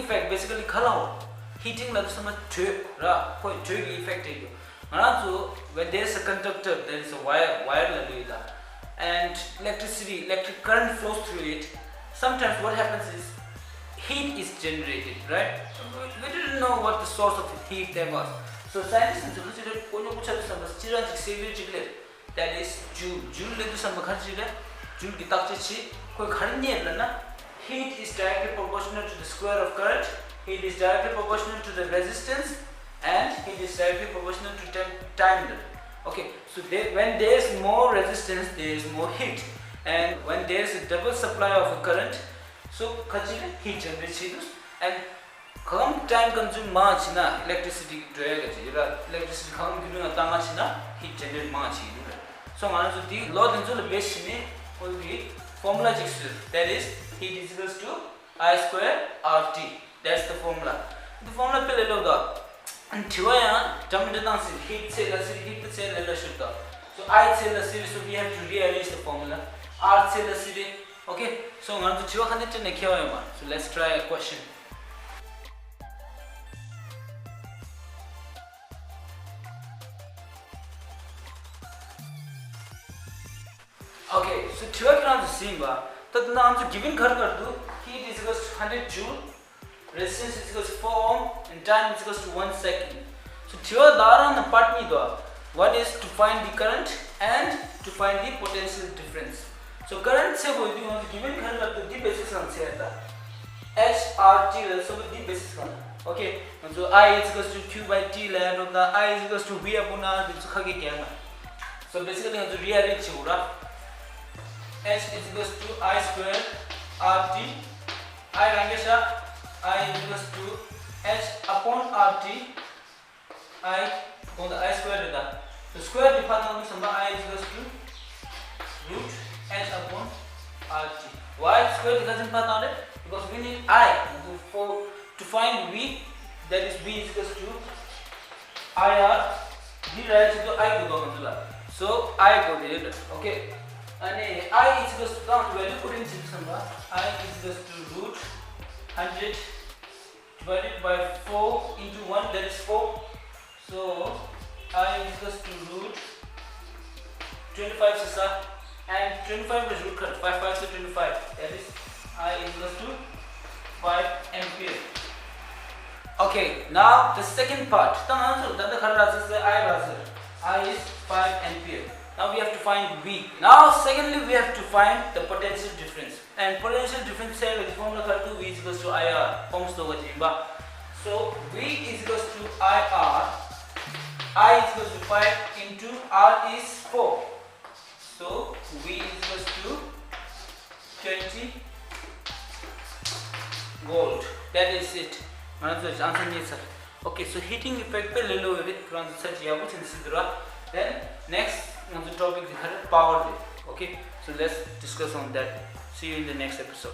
effect basically khala heating la sama ra koi effect hai so when there is a conductor, there is a wire and electric current flows through it. Sometimes what happens is heat is generated, right? We didn't know what the source of the heat there was. So scientists considered that is Joule. Joule heat is directly proportional to the square of current, heat is directly proportional to the resistance, and heat is directly proportional to time. Okay, so when there is more resistance, there is more heat, and when there is a double supply of a current, so heat generates, and come time consume much na electricity electricity heat generate much. So the law the base will be formula that is heat is equals to I square RT. That's the formula. The formula pe le lo and heat so I so we have to rearrange the formula. R okay. So let's try a question. Okay, so Tibetan on the same bar. That now given heat is equals to 100 joule, resistance is equals to 4 ohm, and time is equals to 1 second. So Tibetan the part one is to find the current and to find the potential difference. So current se given current the basis on HRT so the basis on. Okay, so I is equals to Q by T and I is equals to V upon R. So basically to rearrange H is equals to I square RT. I is equals to H upon RT. I on the I square data. The square department I is equals to root H upon RT. Why square doesn't pass on it? Because we need I to find V, that is V is equals to IR. D right to I go. So I go there. Okay. And I is equals to value put in I is equals to root 100 divided by 4 into 1, that is 4. So I is equals to root 25 sisa, and 25 is root cut 5 5 so 25, that is I is equals to 5 ampere. Okay, now the second part. I is 5 ampere. Now we have to find V. Now secondly we have to find the potential difference. And potential difference is formula V is equals to IR. So V is equals to IR. I is equals to 5 into R is 4. So V is equals to 20 volt. That is it. Okay, so heating effect pe le lo then next on the topic is power. Okay, so let's discuss on that. See you in the next episode.